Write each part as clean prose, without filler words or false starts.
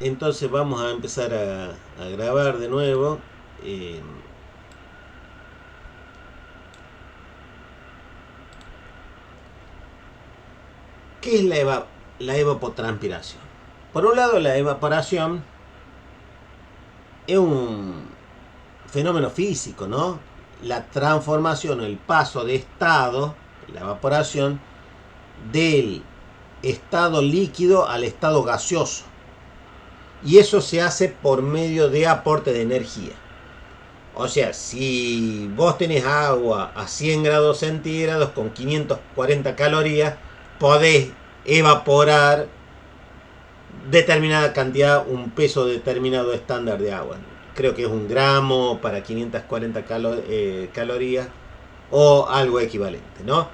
Entonces vamos a empezar a grabar de nuevo. Eh, ¿Qué es la evapotranspiración? Por un lado, la evaporación es un fenómeno físico, ¿no? La transformación, el paso de estado, la evaporación, del estado líquido al estado gaseoso. Y eso se hace por medio de aporte de energía. O sea, si vos tenés agua a 100 grados centígrados con 540 calorías, podés evaporar determinada cantidad, un peso determinado estándar de agua. Creo que es 1 gramo para 540 calorías o algo equivalente, ¿no?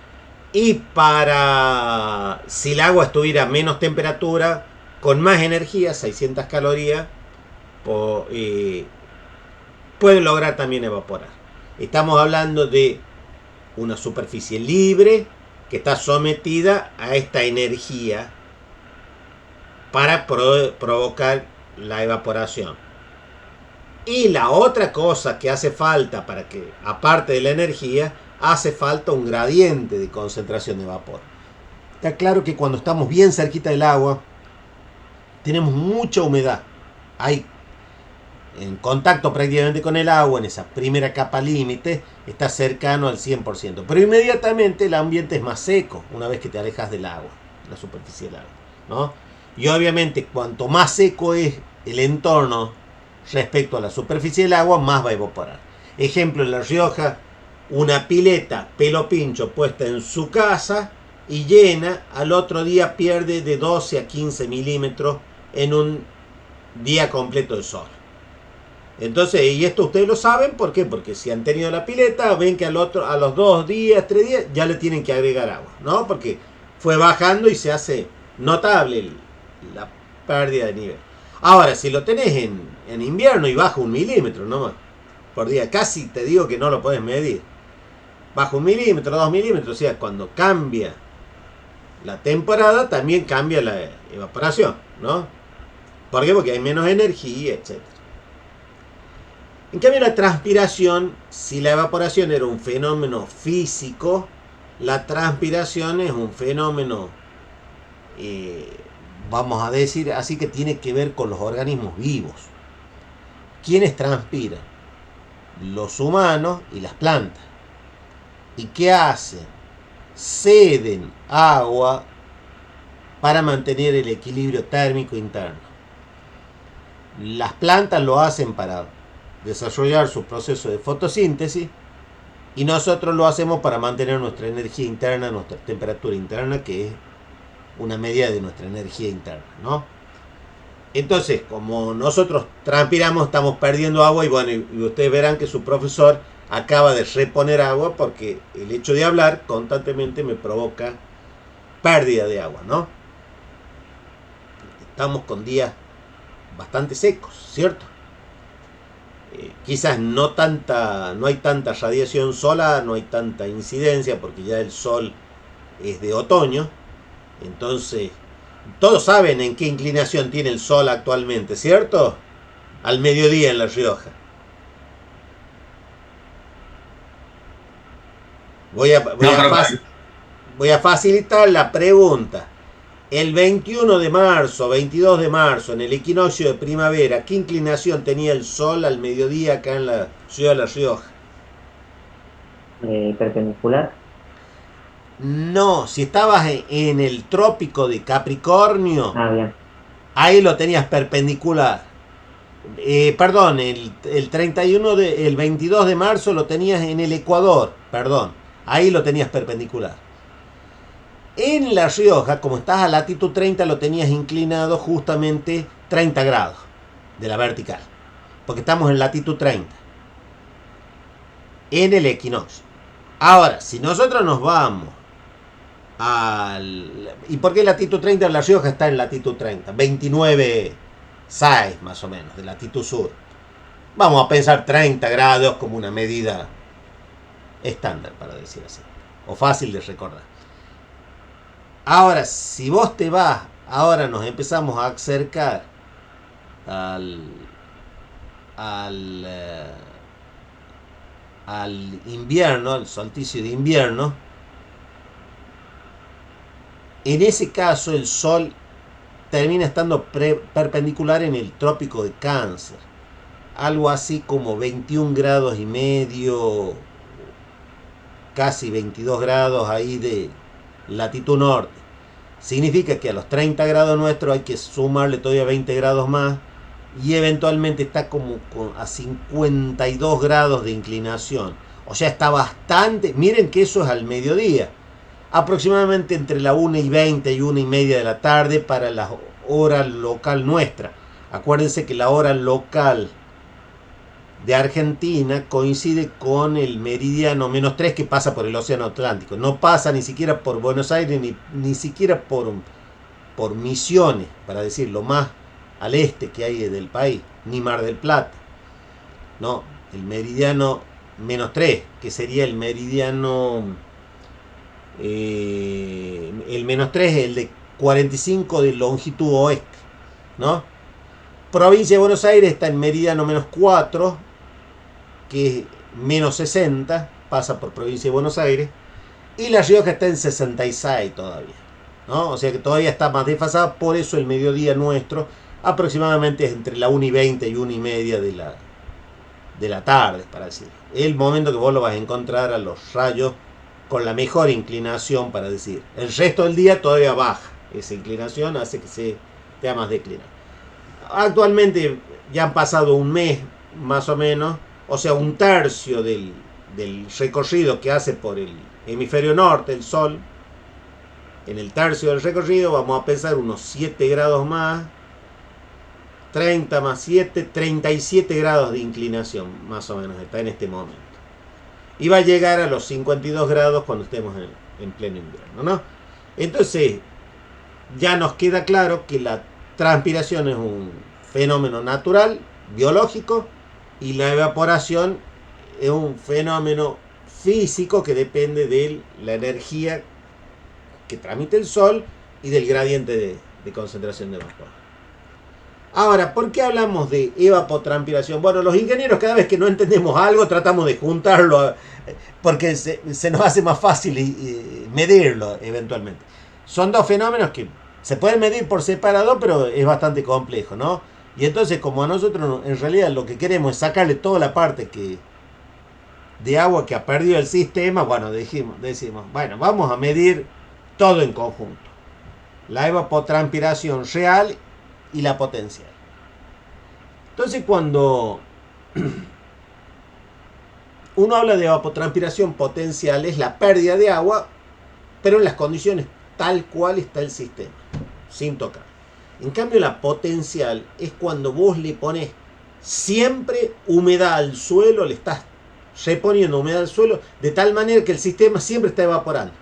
Y para si el agua estuviera a menos temperatura, con más energía, 600 calorías, puede lograr también evaporar. Estamos hablando de una superficie libre que está sometida a esta energía para provocar la evaporación. Y la otra cosa que hace falta para que, aparte de la energía, hace falta un gradiente de concentración de vapor. Está claro que cuando estamos bien cerquita del agua, tenemos mucha humedad. Hay en contacto prácticamente con el agua, en esa primera capa límite, está cercano al 100%. Pero inmediatamente el ambiente es más seco una vez que te alejas del agua, la superficie del agua, ¿no? Y obviamente cuanto más seco es el entorno respecto a la superficie del agua, más va a evaporar. Ejemplo, en La Rioja, una pileta pelo pincho puesta en su casa y llena, al otro día pierde de 12 a 15 milímetros en un día completo de sol. Entonces, y esto ustedes lo saben, ¿por qué? Porque si han tenido la pileta, ven que a los 2 días, 3 días, ya le tienen que agregar agua, ¿no? Porque fue bajando y se hace notable la pérdida de nivel. Ahora, si lo tenés en invierno y baja 1 milímetro nomás por día, casi te digo que no lo puedes medir. Baja 1 milímetro, 2 milímetros, o sea, cuando cambia la temporada, también cambia la evaporación, ¿no? ¿Por qué? Porque hay menos energía, etcétera. En cambio, la transpiración, si la evaporación era un fenómeno físico, la transpiración es un fenómeno, eh, vamos a decir así, que tiene que ver con los organismos vivos. ¿Quiénes transpiran? Los humanos y las plantas. ¿Y qué hacen? Ceden agua para mantener el equilibrio térmico interno. Las plantas lo hacen para desarrollar su proceso de fotosíntesis y nosotros lo hacemos para mantener nuestra energía interna, nuestra temperatura interna, que es una medida de nuestra energía interna, ¿no? Entonces, como nosotros transpiramos, estamos perdiendo agua y bueno, y ustedes verán que su profesor acaba de reponer agua porque el hecho de hablar constantemente me provoca pérdida de agua, ¿no? Estamos con días bastante secos, ¿cierto? Quizás no hay tanta radiación solar, no hay tanta incidencia porque ya el sol es de otoño. Entonces, todos saben en qué inclinación tiene el sol actualmente, ¿cierto? Al mediodía en La Rioja. Voy a, voy No, a, pero fac- voy a facilitar la pregunta. El 21 de marzo, 22 de marzo, en el equinoccio de primavera, ¿qué inclinación tenía el sol al mediodía acá en la ciudad de La Rioja? Perpendicular. No, si estabas en el trópico de Capricornio, Ah, bien. ahí lo tenías perpendicular. Perdón, el 31 el 22 de marzo lo tenías en el Ecuador, perdón, ahí lo tenías perpendicular. En La Rioja, como estás a latitud 30, lo tenías inclinado justamente 30 grados de la vertical, porque estamos en latitud 30, en el equinoccio. Ahora, si nosotros nos vamos ¿y por qué latitud 30? La Rioja está en latitud 30, 29,6 más o menos de latitud sur. Vamos a pensar 30 grados como una medida estándar, para decir así, o fácil de recordar. Ahora, si vos te vas, ahora nos empezamos a acercar al, al, al invierno, al solsticio de invierno, en ese caso el Sol termina estando perpendicular en el trópico de Cáncer, algo así como 21 grados y medio, casi 22 grados ahí de latitud norte. Significa que a los 30 grados nuestros hay que sumarle todavía 20 grados más y eventualmente está como a 52 grados de inclinación. O sea, está bastante. Miren que eso es al mediodía. Aproximadamente entre la 1:20 y 1:30 de la tarde para la hora local nuestra. Acuérdense que la hora local de Argentina coincide con el meridiano -3 que pasa por el Océano Atlántico. No pasa ni siquiera por Buenos Aires, ni siquiera por Misiones, para decir lo más al este que hay del país, ni Mar del Plata. No, el meridiano -3, que sería el meridiano... el -3 es el de 45 de longitud oeste, ¿no? Provincia de Buenos Aires está en meridiano -4, que es -60, pasa por provincia de Buenos Aires, y La Rioja está en 66 todavía, ¿no? O sea que todavía está más desfasada, por eso el mediodía nuestro aproximadamente es entre la 1:20 y 1:30 de la tarde, para decir. El momento que vos lo vas a encontrar a los rayos con la mejor inclinación, para decir. El resto del día todavía baja. Esa inclinación hace que se vea más declinado. Actualmente ya han pasado un mes más o menos, o sea, un tercio del recorrido que hace por el hemisferio norte el Sol. En el tercio del recorrido vamos a pensar unos 7 grados más, 30 más 7, 37 grados de inclinación más o menos está en este momento. Y va a llegar a los 52 grados cuando estemos en pleno invierno, ¿no? Entonces, ya nos queda claro que la transpiración es un fenómeno natural, biológico, y la evaporación es un fenómeno físico que depende de la energía que transmite el Sol y del gradiente de concentración de vapor. Ahora, ¿por qué hablamos de evapotranspiración? Bueno, los ingenieros cada vez que no entendemos algo tratamos de juntarlo porque se nos hace más fácil medirlo eventualmente. Son dos fenómenos que se pueden medir por separado, pero es bastante complejo, ¿no? Y entonces, como a nosotros en realidad lo que queremos es sacarle toda la parte de agua que ha perdido el sistema, bueno, decimos, bueno, vamos a medir todo en conjunto. La evapotranspiración real y la potencial. Entonces, cuando uno habla de evapotranspiración potencial, es la pérdida de agua, pero en las condiciones tal cual está el sistema, sin tocar. En cambio, la potencial es cuando vos le pones siempre humedad al suelo, le estás reponiendo humedad al suelo, de tal manera que el sistema siempre está evaporando.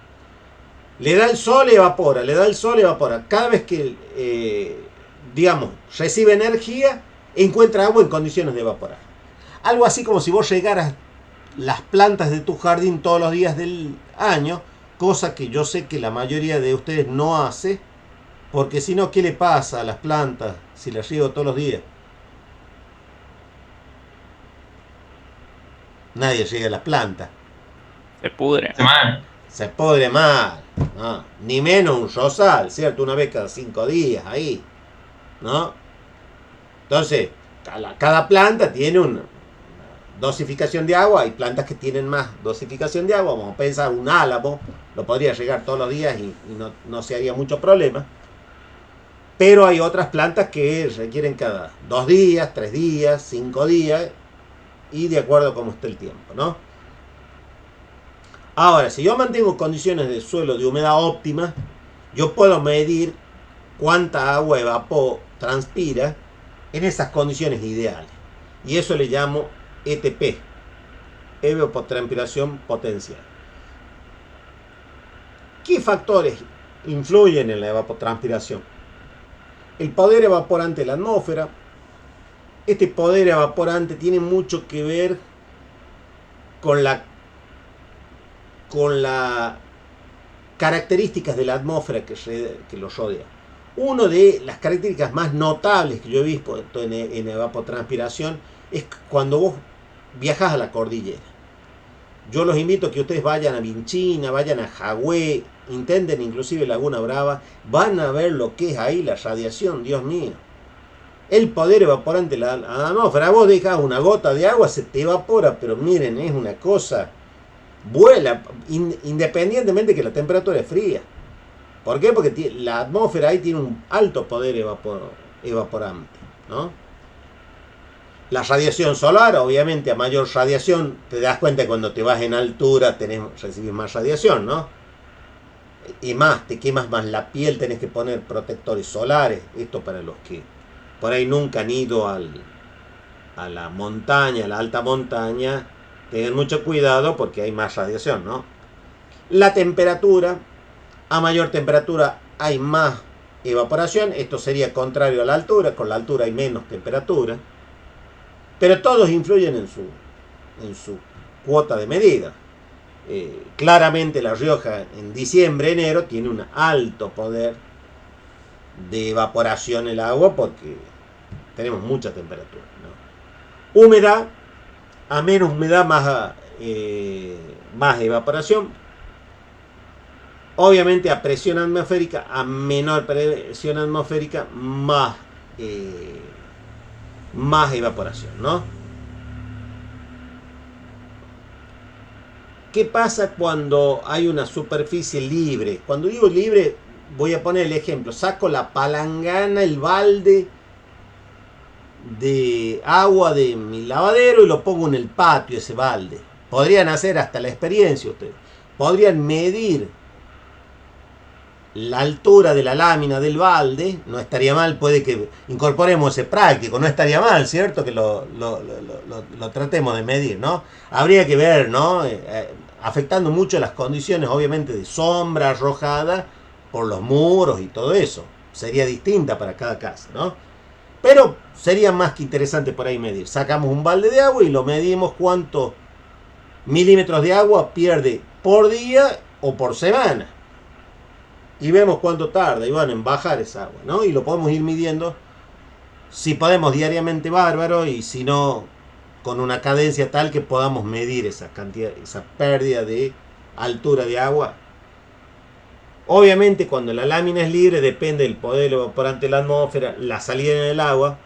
Le da el sol y evapora, le da el sol y evapora. Cada vez que, digamos, recibe energía, encuentra agua en condiciones de evaporar. Algo así como si vos regaras las plantas de tu jardín todos los días del año, cosa que yo sé que la mayoría de ustedes no hace, porque si no, ¿qué le pasa a las plantas si las riego todos los días? Nadie riega las plantas. Se pudre. Se pudre mal, ¿no? Ni menos un rosal, ¿cierto? Una vez cada 5 días, ahí, ¿no? Entonces, cada planta tiene una dosificación de agua. Hay plantas que tienen más dosificación de agua. Vamos a pensar un álamo, lo podría regar todos los días y no se haría mucho problema. Pero hay otras plantas que requieren cada 2 días, 3 días, 5 días y de acuerdo a cómo esté el tiempo, ¿no? Ahora, si yo mantengo condiciones de suelo de humedad óptima, yo puedo medir cuánta agua evapotranspira en esas condiciones ideales. Y eso le llamo ETP, evapotranspiración potencial. ¿Qué factores influyen en la evapotranspiración? El poder evaporante de la atmósfera. Este poder evaporante tiene mucho que ver con las características de la atmósfera que lo rodea. Una de las características más notables que yo he visto en evapotranspiración es cuando vos viajas a la cordillera. Yo los invito a que ustedes vayan a Vinchina, vayan a Hawái, intenten inclusive Laguna Brava, van a ver lo que es ahí la radiación, Dios mío. El poder evaporante de la atmósfera, vos dejas una gota de agua, se te evapora, pero miren, es una cosa, vuela, independientemente que la temperatura es fría. ¿Por qué? Porque la atmósfera ahí tiene un alto poder evaporante, ¿no? La radiación solar, obviamente, a mayor radiación, te das cuenta que cuando te vas en altura recibís más radiación, ¿no? Y más, te quemas más la piel, tenés que poner protectores solares. Esto para los que por ahí nunca han ido a la montaña, a la alta montaña, tengan mucho cuidado porque hay más radiación, ¿no? La temperatura, a mayor temperatura hay más evaporación. Esto sería contrario a la altura, con la altura hay menos temperatura. Pero todos influyen en su cuota de medida. Claramente La Rioja en diciembre, enero tiene un alto poder de evaporación el agua porque tenemos mucha temperatura, ¿no? Humedad, a menos humedad más evaporación. Obviamente a presión atmosférica, a menor presión atmosférica, más evaporación, ¿no? ¿Qué pasa cuando hay una superficie libre? Cuando digo libre, voy a poner el ejemplo. Saco la palangana, el balde de agua de mi lavadero y lo pongo en el patio, ese balde. Podrían hacer hasta la experiencia ustedes. Podrían medir la altura de la lámina del balde. No estaría mal, puede que incorporemos ese práctico. No estaría mal, ¿cierto? Que lo tratemos de medir, ¿no? Habría que ver, ¿no? Afectando mucho las condiciones, obviamente, de sombra arrojada por los muros y todo eso. Sería distinta para cada casa, ¿no? Pero sería más que interesante por ahí medir. Sacamos un balde de agua y lo medimos cuántos milímetros de agua pierde por día o por semana. Y vemos cuánto tarda, y bueno, en bajar esa agua, ¿no? Y lo podemos ir midiendo. Si podemos diariamente, bárbaro, y si no, con una cadencia tal que podamos medir esa cantidad, esa pérdida de altura de agua. Obviamente cuando la lámina es libre depende del poder evaporante de la atmósfera, la salida en el agua.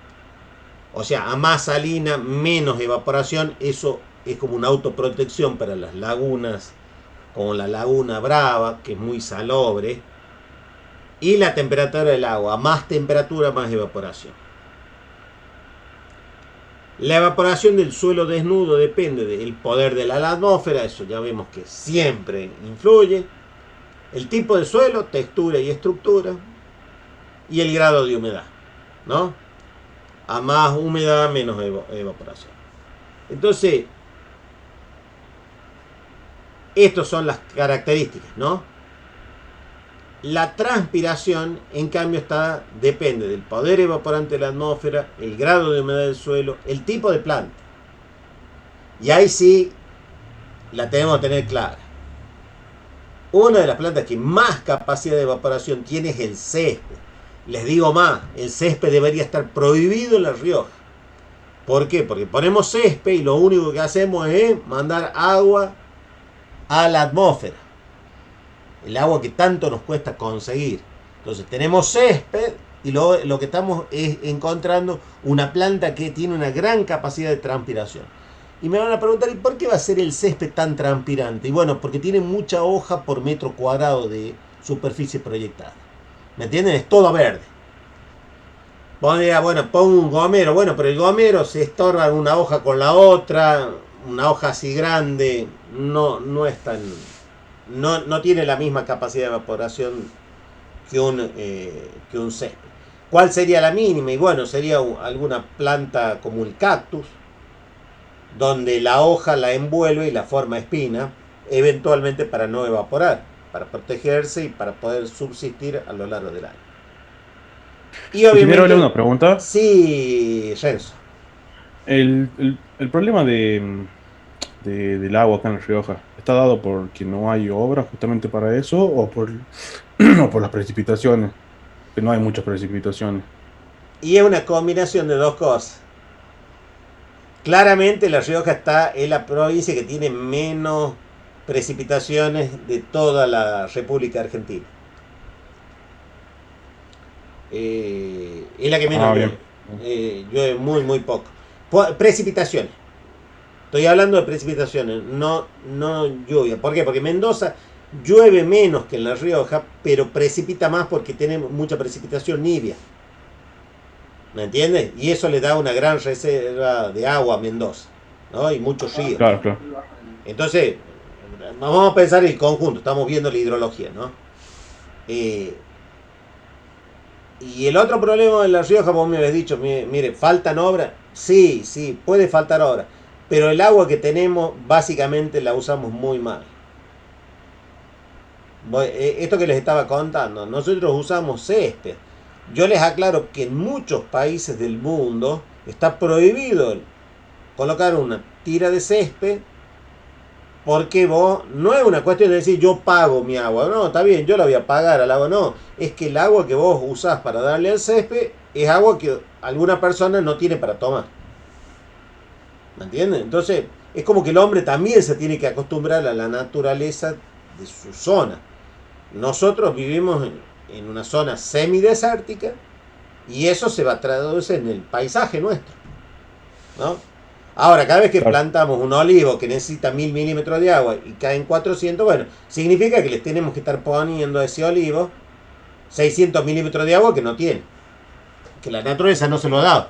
O sea, a más salina, menos evaporación. Eso es como una autoprotección para las lagunas, como la Laguna Brava, que es muy salobre. Y la temperatura del agua, a más temperatura, más evaporación. La evaporación del suelo desnudo depende del poder de la atmósfera, eso ya vemos que siempre influye. El tipo de suelo, textura y estructura. Y el grado de humedad, ¿no? A más humedad, menos evaporación. Entonces, estas son las características, ¿no? La transpiración, en cambio, depende del poder evaporante de la atmósfera, el grado de humedad del suelo, el tipo de planta. Y ahí sí la tenemos que tener clara. Una de las plantas que más capacidad de evaporación tiene es el césped. Les digo más, el césped debería estar prohibido en La Rioja. ¿Por qué? Porque ponemos césped y lo único que hacemos es mandar agua a la atmósfera. El agua que tanto nos cuesta conseguir. Entonces tenemos césped y lo que estamos es encontrando una planta que tiene una gran capacidad de transpiración. Y me van a preguntar, ¿y por qué va a ser el césped tan transpirante? Y bueno, porque tiene mucha hoja por metro cuadrado de superficie proyectada. ¿Me entienden? Es todo verde. Bueno, pongo un gomero. Bueno, pero el gomero se estorba una hoja con la otra. Una hoja así grande no es tan... No tiene la misma capacidad de evaporación que un césped. ¿Cuál sería la mínima? Y bueno, sería alguna planta como el cactus, donde la hoja la envuelve y la forma espina, eventualmente para no evaporar, para protegerse y para poder subsistir a lo largo del año. Y obviamente... Ingeniero, una pregunta. Sí, Renzo. El problema del agua acá en La Rioja, ¿está dado porque no hay obras justamente para eso o por las precipitaciones? que no hay muchas precipitaciones. Y es una combinación de dos cosas. Claramente La Rioja es la provincia que tiene menos precipitaciones de toda la República Argentina. Es la que menos Ah, llueve. bien. Llueve muy, muy poco. Precipitaciones. Estoy hablando de precipitaciones, no lluvia. ¿Por qué? Porque Mendoza llueve menos que en La Rioja, pero precipita más porque tiene mucha precipitación nibia. ¿Me entiendes? Y eso le da una gran reserva de agua a Mendoza, ¿no? Y muchos ríos. Claro, claro. Entonces, vamos a pensar el conjunto, estamos viendo la hidrología, ¿no? Y el otro problema de La Rioja, vos me habéis dicho, mire, ¿faltan obras? Sí, sí, puede faltar obras. Pero el agua que tenemos, básicamente la usamos muy mal. Esto que les estaba contando, nosotros usamos césped. Yo les aclaro que en muchos países del mundo está prohibido colocar una tira de césped porque vos, no es una cuestión de decir yo pago mi agua, no, está bien, yo la voy a pagar al agua, no, es que el agua que vos usás para darle al césped es agua que alguna persona no tiene para tomar. ¿Me entienden? Entonces, es como que el hombre también se tiene que acostumbrar a la naturaleza de su zona. Nosotros vivimos en una zona semidesértica y eso se va a traducir en el paisaje nuestro, ¿no? Ahora, cada vez que Claro. plantamos un olivo que necesita 1000 milímetros de agua y caen 400, bueno, significa que les tenemos que estar poniendo a ese olivo 600 milímetros de agua que no tiene. Que la naturaleza no se lo ha dado.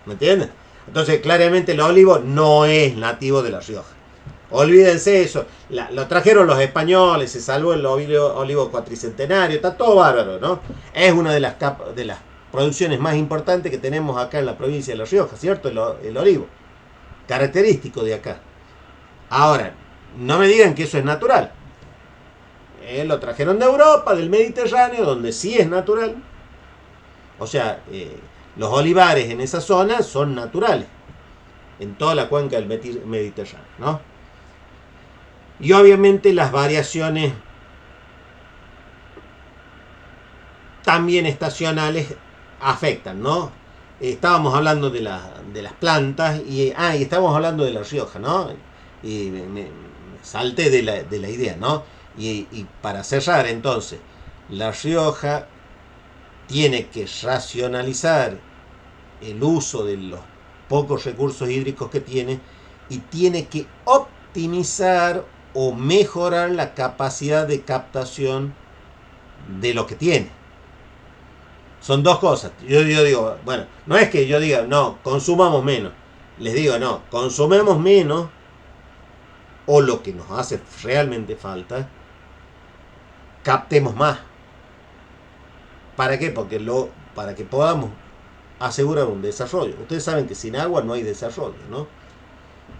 ¿Me entiendes? Entonces, claramente el olivo no es nativo de La Rioja. Olvídense eso. Lo trajeron los españoles, se salvó el olivo cuatricentenario, está todo bárbaro, ¿no? Es una de las producciones más importantes que tenemos acá en la provincia de La Rioja, ¿cierto? El olivo. Característico de acá. Ahora, no me digan que eso es natural. Lo trajeron de Europa, del Mediterráneo, donde sí es natural. O sea, los olivares en esa zona son naturales. En toda la cuenca del Mediterráneo, ¿no? Y obviamente las variaciones también estacionales afectan, ¿no? Estábamos hablando de las plantas y estábamos hablando de La Rioja, ¿no? Y me salté de la idea, ¿no? Y para cerrar entonces, La Rioja tiene que racionalizar el uso de los pocos recursos hídricos que tiene y tiene que optimizar o mejorar la capacidad de captación de lo que tiene. Son dos cosas. Yo digo, bueno, no es que yo diga, no, consumamos menos. Les digo, no, consumemos menos o lo que nos hace realmente falta, captemos más. ¿Para qué? Para que podamos asegurar un desarrollo. Ustedes saben que sin agua no hay desarrollo, ¿no?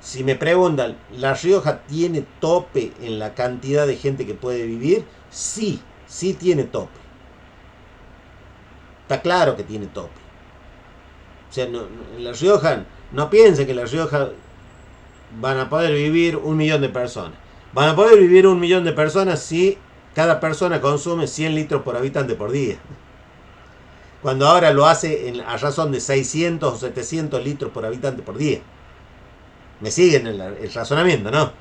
Si me preguntan, ¿La Rioja tiene tope en la cantidad de gente que puede vivir? Sí, sí tiene tope. Está claro que tiene tope. O sea, en La Rioja, no piensen que en La Rioja van a poder vivir 1.000.000 de personas. Van a poder vivir 1.000.000 de personas si cada persona consume 100 litros por habitante por día. Cuando ahora lo hace a razón de 600 o 700 litros por habitante por día. Me siguen el razonamiento, ¿no?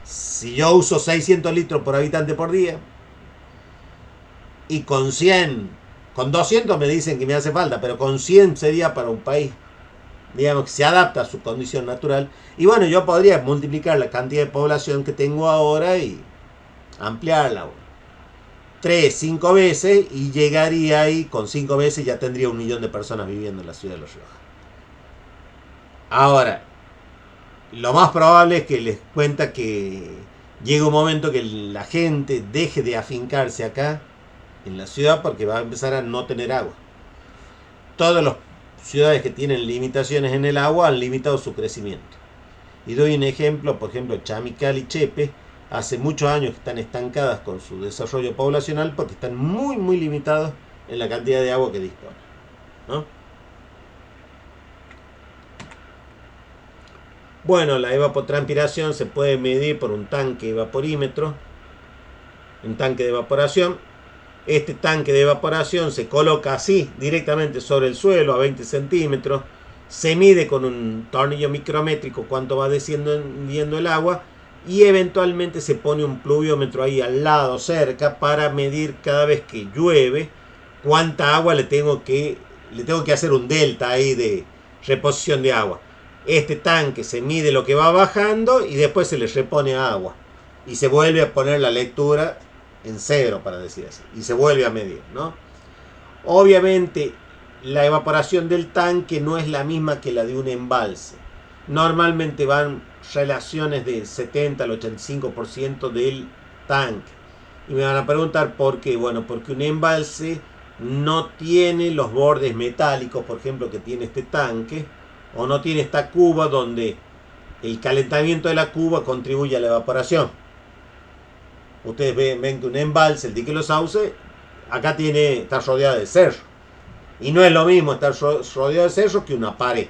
Si yo uso 600 litros por habitante por día y con 100, con 200 me dicen que me hace falta, pero con 100 sería para un país, digamos, que se adapta a su condición natural. Y bueno, yo podría multiplicar la cantidad de población que tengo ahora y ampliarla 3, 5 veces y llegaría ahí, con 5 veces ya tendría 1.000.000 de personas viviendo en la ciudad de La Rioja. Ahora, lo más probable es que les cuenta que llegue un momento que la gente deje de afincarse acá en la ciudad porque va a empezar a no tener agua. Todas las ciudades que tienen limitaciones en el agua han limitado su crecimiento. Y doy un ejemplo, por ejemplo, Chamical y Chepe, hace muchos años que están estancadas con su desarrollo poblacional porque están muy, muy limitados en la cantidad de agua que disponen, ¿no? Bueno, la evapotranspiración se puede medir por un tanque evaporímetro, un tanque de evaporación. Este tanque de evaporación se coloca así, directamente sobre el suelo, a 20 centímetros. Se mide con un tornillo micrométrico cuánto va descendiendo el agua. Y eventualmente se pone un pluviómetro ahí al lado, cerca, para medir cada vez que llueve cuánta agua le tengo que hacer un delta ahí de reposición de agua. Este tanque se mide lo que va bajando y después se le repone agua. Y se vuelve a poner la lectura en cero, para decir así. Y se vuelve a medir, ¿no? Obviamente, la evaporación del tanque no es la misma que la de un embalse. Normalmente van relaciones del 70 al 85% del tanque. Y me van a preguntar por qué. Bueno, porque un embalse no tiene los bordes metálicos, por ejemplo, que tiene este tanque. O no tiene esta cuba donde el calentamiento de la cuba contribuye a la evaporación. Ustedes ven que un embalse, el dique Los Sauces, acá está rodeado de cerro. Y no es lo mismo estar rodeado de cerro que una pared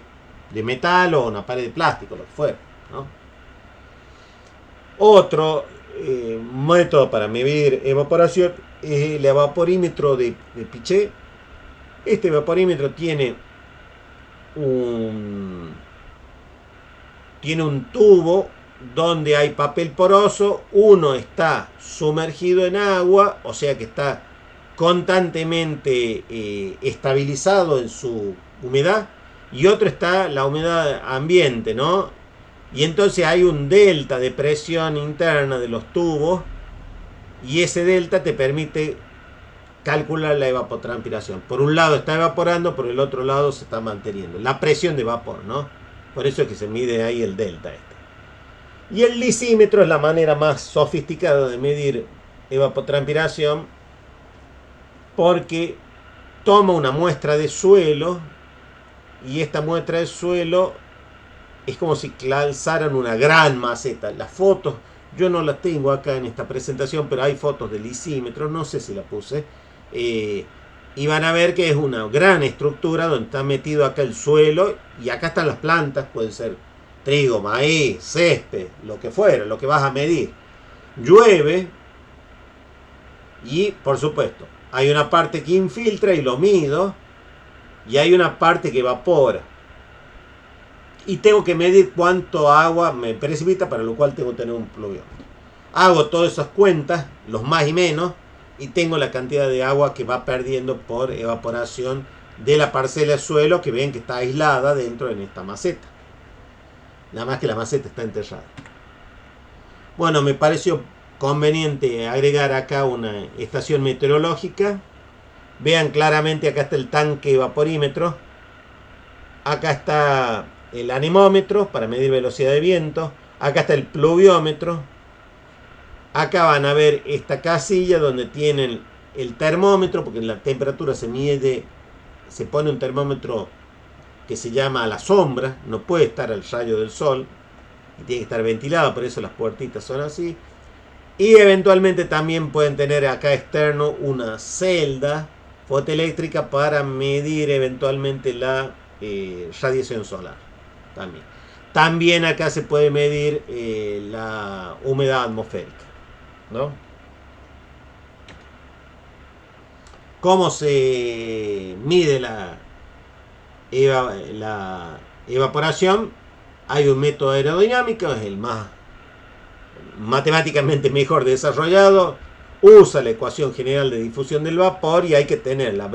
de metal o una pared de plástico, lo que fuera, ¿no? Otro método para medir evaporación es el evaporímetro de Pichet. Este evaporímetro tiene un tubo donde hay papel poroso. Uno está sumergido en agua, o sea que está constantemente estabilizado en su humedad, y otro está la humedad ambiente, ¿no? Y entonces hay un delta de presión interna de los tubos, y ese delta te permite calcular la evapotranspiración. Por un lado está evaporando, por el otro lado se está manteniendo la presión de vapor, ¿no? Por eso es que se mide ahí el delta este. Y el lisímetro es la manera más sofisticada de medir evapotranspiración, porque toma una muestra de suelo, y esta muestra de suelo es como si calzaran una gran maceta. Las fotos yo no las tengo acá en esta presentación, pero hay fotos del lisímetro, no sé si la puse, y van a ver que es una gran estructura donde está metido acá el suelo, y acá están las plantas, pueden ser trigo, maíz, césped, lo que fuera, lo que vas a medir. Llueve y, por supuesto, hay una parte que infiltra y lo mido, y hay una parte que evapora. Y tengo que medir cuánto agua me precipita, para lo cual tengo que tener un pluviómetro. Hago todas esas cuentas, los más y menos, y tengo la cantidad de agua que va perdiendo por evaporación de la parcela de suelo, que ven que está aislada dentro de esta maceta. Nada más que la maceta está enterrada. Bueno, me pareció conveniente agregar acá una estación meteorológica. Vean claramente, acá está el tanque evaporímetro. Acá está el anemómetro para medir velocidad de viento. Acá está el pluviómetro. Acá van a ver esta casilla donde tienen el termómetro, porque la temperatura se mide, se pone un termómetro que se llama a la sombra, no puede estar al rayo del sol, y tiene que estar ventilado, por eso las puertitas son así. Y eventualmente también pueden tener acá externo una celda fotoeléctrica para medir eventualmente la radiación solar. También acá se puede medir la humedad atmosférica, ¿no? ¿Cómo se mide la evaporación? Hay un método aerodinámico, es el más matemáticamente mejor desarrollado. Usa la ecuación general de difusión del vapor, y hay que tener la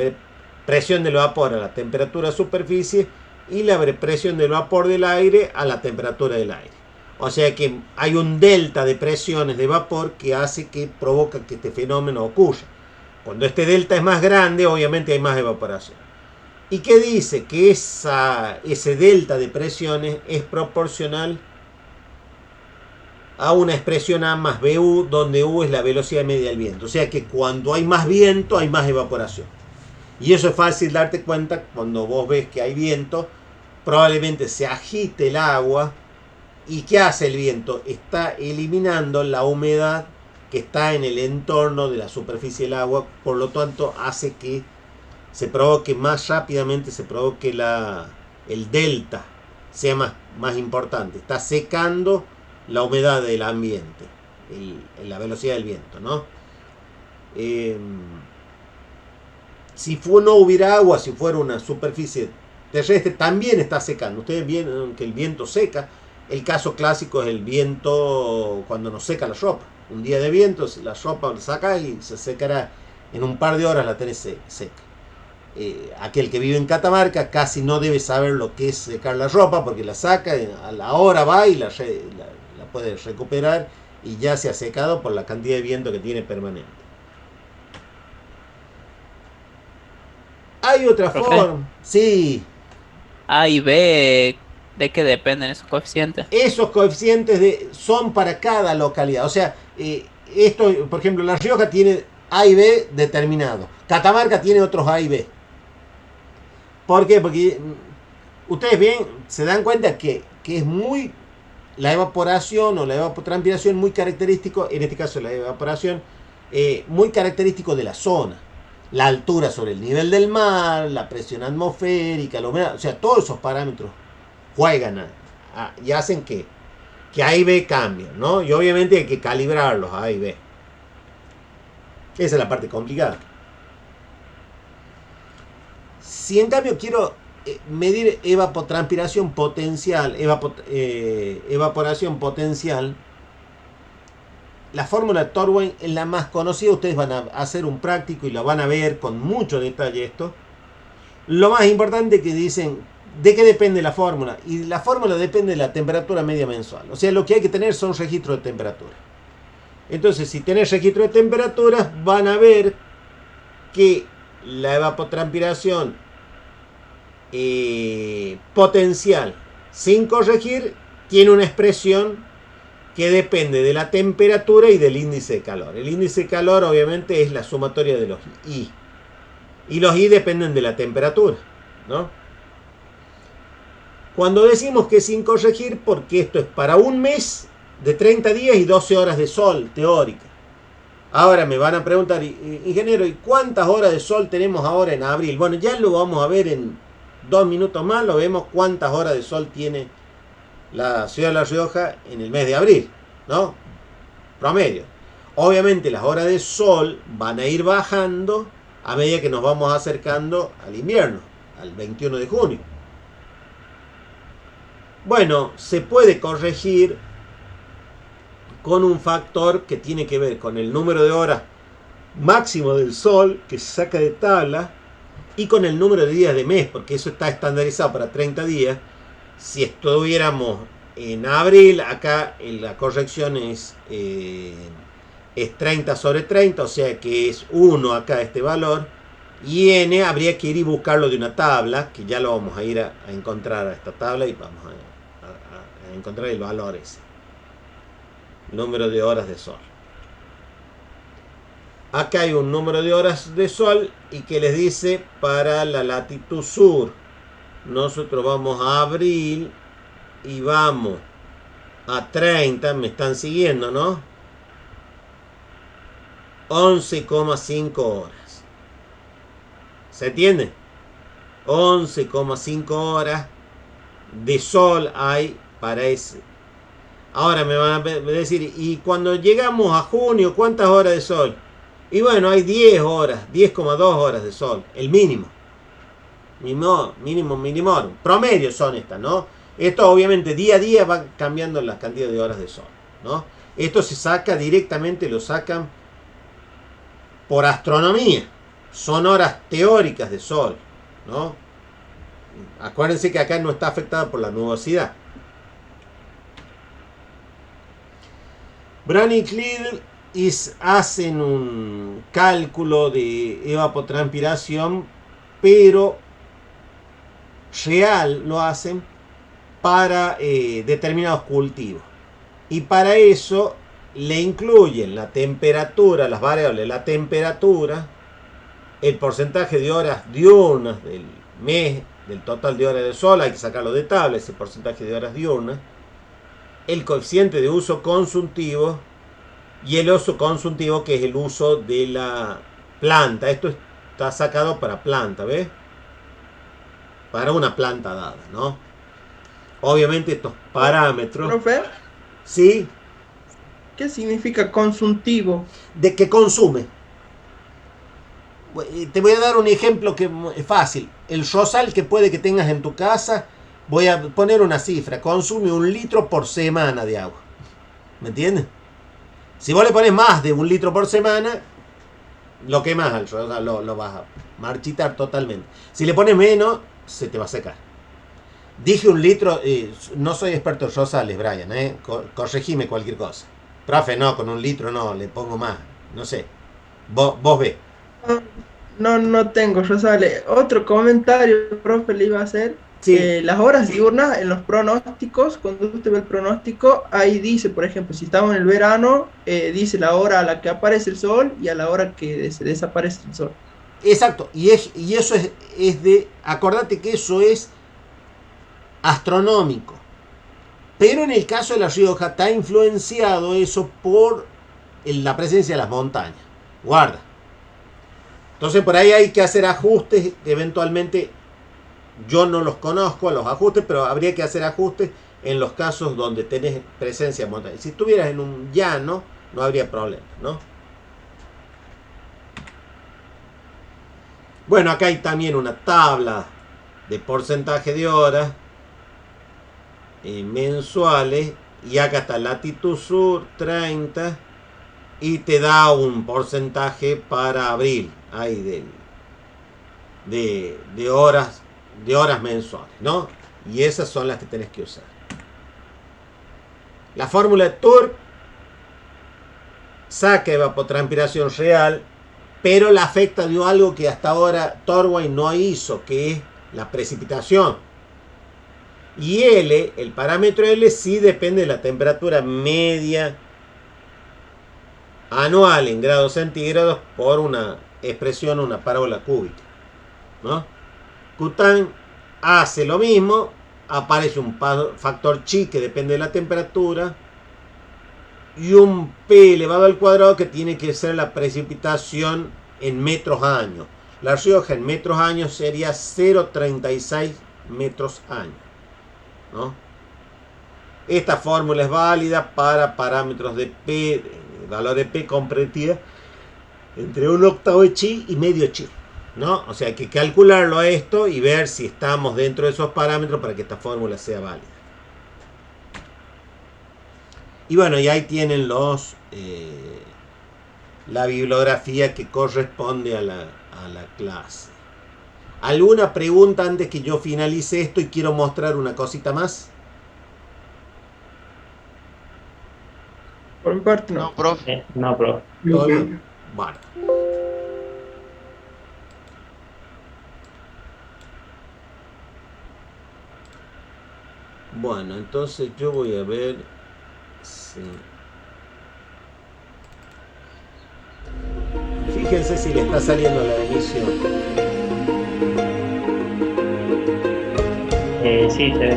presión del vapor a la temperatura superficie y la presión del vapor del aire a la temperatura del aire. O sea que hay un delta de presiones de vapor que hace que provoca que este fenómeno ocurra. Cuando este delta es más grande, obviamente hay más evaporación. ¿Y qué dice? Que ese delta de presiones es proporcional a una expresión A más BU, donde U es la velocidad media del viento. O sea que cuando hay más viento, hay más evaporación. Y eso es fácil darte cuenta cuando vos ves que hay viento. Probablemente se agite el agua. ¿Y qué hace el viento? Está eliminando la humedad que está en el entorno de la superficie del agua. Por lo tanto, hace que se provoque más rápidamente, se provoque el delta sea más importante. Está secando la humedad del ambiente, la velocidad del viento, ¿no? Si no hubiera agua, si fuera una superficie terrestre, también está secando. Ustedes ven que el viento seca. El caso clásico es el viento cuando nos seca la ropa. Un día de viento, la ropa la sacas y se secará en un par de horas, la tenés seca. Aquel que vive en Catamarca casi no debe saber lo que es secar la ropa, porque la saca, a la hora va y la puede recuperar y ya se ha secado por la cantidad de viento que tiene permanente. Hay otra forma. Sí. A y B, ¿de qué dependen esos coeficientes? Esos coeficientes son para cada localidad. O sea, esto, por ejemplo, La Rioja tiene A y B determinado. Catamarca tiene otros A y B. ¿Por qué? Porque ustedes bien se dan cuenta que es muy la evaporación o la evapotranspiración muy característico, en este caso la evaporación, muy característico de la zona. La altura sobre el nivel del mar, la presión atmosférica, la humedad, o sea, todos esos parámetros juegan y hacen que A y B cambien, ¿no? Y obviamente hay que calibrarlos A y B. Esa es la parte complicada. Si en cambio quiero medir evapotranspiración potencial, evaporación potencial, la fórmula de Torway es la más conocida. Ustedes van a hacer un práctico y lo van a ver con mucho detalle esto. Lo más importante que dicen, ¿de qué depende la fórmula? Y la fórmula depende de la temperatura media mensual. O sea, lo que hay que tener son registros de temperatura. Entonces, si tenés registro de temperaturas, van a ver que la evapotranspiración potencial sin corregir tiene una expresión que depende de la temperatura y del índice de calor. El índice de calor obviamente es la sumatoria de los I. Y los I dependen de la temperatura, ¿no? Cuando decimos que sin corregir, porque esto es para un mes de 30 días y 12 horas de sol teórica. Ahora me van a preguntar, ingeniero, ¿y cuántas horas de sol tenemos ahora en abril? Bueno, ya lo vamos a ver en 2 minutos más, lo vemos cuántas horas de sol tiene la ciudad de La Rioja en el mes de abril, ¿no? Promedio. Obviamente las horas de sol van a ir bajando a medida que nos vamos acercando al invierno, al 21 de junio. Bueno, se puede corregir con un factor que tiene que ver con el número de horas máximo del sol que se saca de tabla y con el número de días de mes, porque eso está estandarizado para 30 días. Si estuviéramos en abril, acá la corrección es 30 sobre 30, o sea que es 1 acá este valor. Y n habría que ir y buscarlo de una tabla, que ya lo vamos a ir a encontrar a esta tabla y vamos a encontrar el valor ese. Número de horas de sol. Acá hay un número de horas de sol y que les dice para la latitud sur. Nosotros vamos a abril y vamos a 30, me están siguiendo, ¿no? 11,5 horas. ¿Se entiende? 11,5 horas de sol hay para ese. Ahora me van a decir, ¿y cuando llegamos a junio, cuántas horas de sol? Y bueno, hay 10 horas, 10,2 horas de sol, el mínimo. Mínimo. Promedio son estas, ¿no? Esto obviamente día a día va cambiando la cantidad de horas de sol, ¿no? Esto se saca directamente, lo sacan por astronomía. Son horas teóricas de sol, ¿no? Acuérdense que acá no está afectada por la nubosidad. Brown y Clear hacen un cálculo de evapotranspiración, pero real lo hacen para determinados cultivos. Y para eso le incluyen la temperatura, las variables, la temperatura, el porcentaje de horas diurnas del mes, del total de horas de sol, hay que sacarlo de tabla, ese porcentaje de horas diurnas, el coeficiente de uso consultivo y el uso consultivo, que es el uso de la planta. Esto está sacado para planta, ¿ves? Para una planta dada, ¿no? Obviamente estos parámetros... Profe, ¿sí? ¿qué significa consultivo? De que consume. Te voy a dar un ejemplo que es fácil. El rosal que puede que tengas en tu casa, voy a poner una cifra, consume 1 litro por semana de agua. ¿Me entiendes? Si vos le pones más de 1 litro por semana, lo quemas al rosal, lo vas a marchitar totalmente. Si le pones menos, se te va a secar. Dije 1 litro, no soy experto en rosales, Brian, corregime cualquier cosa. Profe, no, con 1 litro no, le pongo más, no sé. Vos ves. No tengo, Rosales. Otro comentario, profe, le iba a hacer. Sí. Las horas diurnas en los pronósticos, cuando usted ve el pronóstico, ahí dice, por ejemplo, si estamos en el verano, dice la hora a la que aparece el sol y a la hora que se desaparece el sol. Exacto, y eso es de, acordate que eso es astronómico. Pero en el caso de La Rioja está influenciado eso por la presencia de las montañas. Guarda. Entonces por ahí hay que hacer ajustes, eventualmente yo no los conozco los ajustes, pero habría que hacer ajustes en los casos donde tenés presencia de montañas. Si estuvieras en un llano, no habría problema, ¿no? Bueno, acá hay también una tabla de porcentaje de horas mensuales, y acá está latitud sur 30 y te da un porcentaje para abril ahí de horas mensuales, ¿no? Y esas son las que tenés que usar. La fórmula de Turk saca evapotranspiración real, pero la afecta de algo que hasta ahora Torway no hizo, que es la precipitación. Y L, el parámetro L, sí depende de la temperatura media anual en grados centígrados por una expresión, una parábola cúbica, ¿no? Qtan hace lo mismo, aparece un factor chi que depende de la temperatura y un P elevado al cuadrado que tiene que ser la precipitación en metros año. La Rioja en metros años sería 0,36 metros año, ¿no? Esta fórmula es válida para parámetros de P, valor de P comprendido entre 1/8 de chi y medio chi, ¿no? O sea, hay que calcularlo a esto y ver si estamos dentro de esos parámetros para que esta fórmula sea válida. Y bueno, y ahí tienen la bibliografía que corresponde a la clase. ¿Alguna pregunta antes que yo finalice esto y quiero mostrar una cosita más? Por mi parte, no. No, profe. No, profe. ¿Todo bien? Bueno. Bueno, entonces yo voy a ver si... Fíjense si le está saliendo la emisión. Sí, se ve.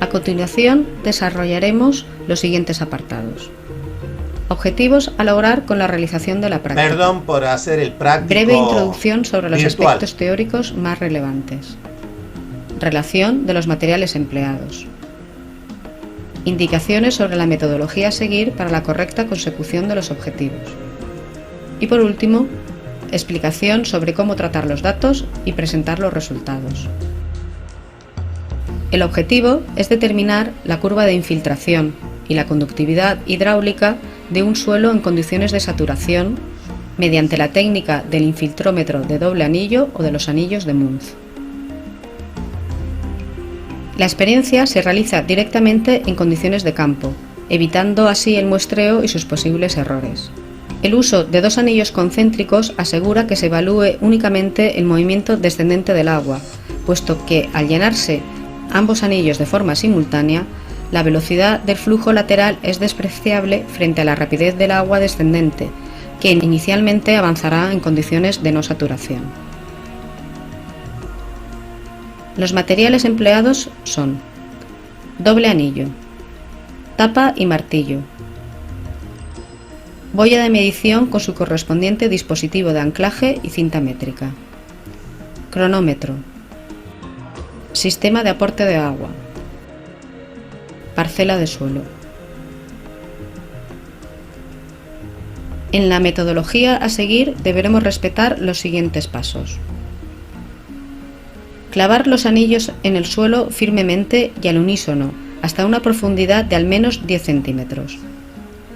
A continuación, desarrollaremos los siguientes apartados. Objetivos a lograr con la realización de la práctica. Perdón por hacer el práctico. Breve introducción sobre los virtual. aspectos teóricos más relevantes. Relación de los materiales empleados. Indicaciones sobre la metodología a seguir para la correcta consecución de los objetivos. Y por último, explicación sobre cómo tratar los datos y presentar los resultados. El objetivo es determinar la curva de infiltración y la conductividad hidráulica de un suelo en condiciones de saturación mediante la técnica del infiltrómetro de doble anillo o de los anillos de Muntz. La experiencia se realiza directamente en condiciones de campo, evitando así el muestreo y sus posibles errores. El uso de 2 anillos concéntricos asegura que se evalúe únicamente el movimiento descendente del agua, puesto que al llenarse ambos anillos de forma simultánea, la velocidad del flujo lateral es despreciable frente a la rapidez del agua descendente, que inicialmente avanzará en condiciones de no saturación. Los materiales empleados son doble anillo, tapa y martillo, boya de medición con su correspondiente dispositivo de anclaje y cinta métrica, cronómetro, sistema de aporte de agua, parcela de suelo. En la metodología a seguir deberemos respetar los siguientes pasos. Clavar los anillos en el suelo firmemente y al unísono, hasta una profundidad de al menos 10 centímetros.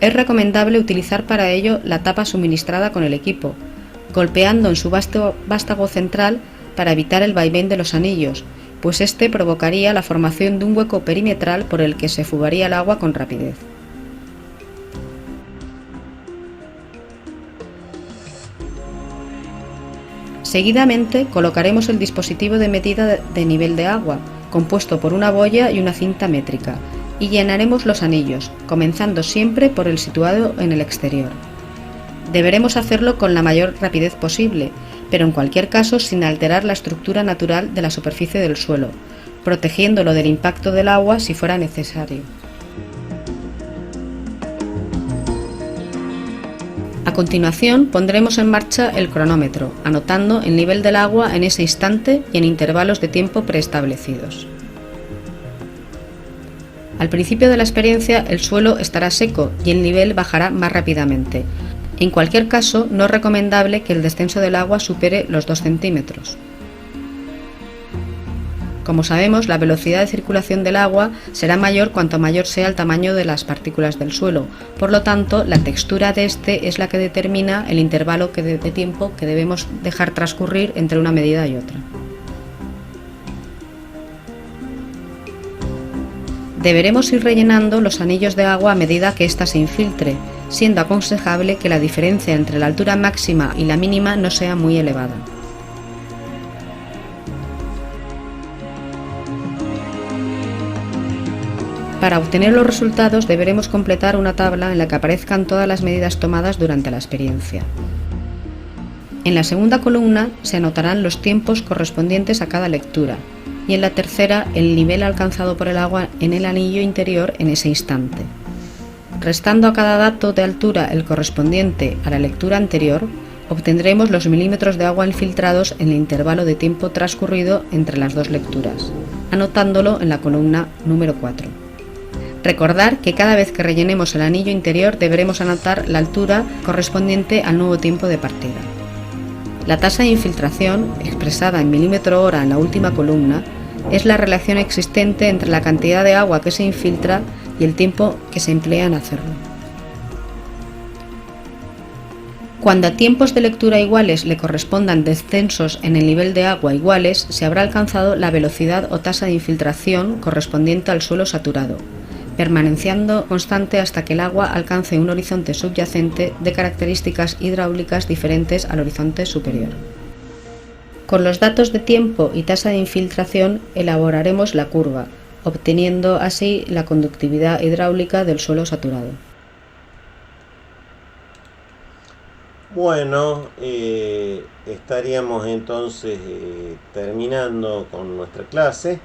Es recomendable utilizar para ello la tapa suministrada con el equipo, golpeando en su vástago central para evitar el vaivén de los anillos, pues este provocaría la formación de un hueco perimetral por el que se fugaría el agua con rapidez. Seguidamente colocaremos el dispositivo de medida de nivel de agua, compuesto por una boya y una cinta métrica, y llenaremos los anillos, comenzando siempre por el situado en el exterior. Deberemos hacerlo con la mayor rapidez posible, pero en cualquier caso sin alterar la estructura natural de la superficie del suelo, protegiéndolo del impacto del agua si fuera necesario. A continuación pondremos en marcha el cronómetro, anotando el nivel del agua en ese instante y en intervalos de tiempo preestablecidos. Al principio de la experiencia el suelo estará seco y el nivel bajará más rápidamente. En cualquier caso, no es recomendable que el descenso del agua supere los 2 centímetros. Como sabemos, la velocidad de circulación del agua será mayor cuanto mayor sea el tamaño de las partículas del suelo. Por lo tanto, la textura de este es la que determina el intervalo de tiempo que debemos dejar transcurrir entre una medida y otra. Deberemos ir rellenando los anillos de agua a medida que ésta se infiltre, siendo aconsejable que la diferencia entre la altura máxima y la mínima no sea muy elevada. Para obtener los resultados deberemos completar una tabla en la que aparezcan todas las medidas tomadas durante la experiencia. En la segunda columna se anotarán los tiempos correspondientes a cada lectura y en la tercera el nivel alcanzado por el agua en el anillo interior en ese instante. Restando a cada dato de altura el correspondiente a la lectura anterior, obtendremos los milímetros de agua infiltrados en el intervalo de tiempo transcurrido entre las dos lecturas, anotándolo en la columna número 4. Recordar que cada vez que rellenemos el anillo interior deberemos anotar la altura correspondiente al nuevo tiempo de partida. La tasa de infiltración, expresada en milímetro hora en la última columna, es la relación existente entre la cantidad de agua que se infiltra y el tiempo que se emplea en hacerlo. Cuando a tiempos de lectura iguales le correspondan descensos en el nivel de agua iguales, se habrá alcanzado la velocidad o tasa de infiltración correspondiente al suelo saturado, permaneciendo constante hasta que el agua alcance un horizonte subyacente de características hidráulicas diferentes al horizonte superior. Con los datos de tiempo y tasa de infiltración elaboraremos la curva, obteniendo así la conductividad hidráulica del suelo saturado. Bueno, estaríamos entonces terminando con nuestra clase.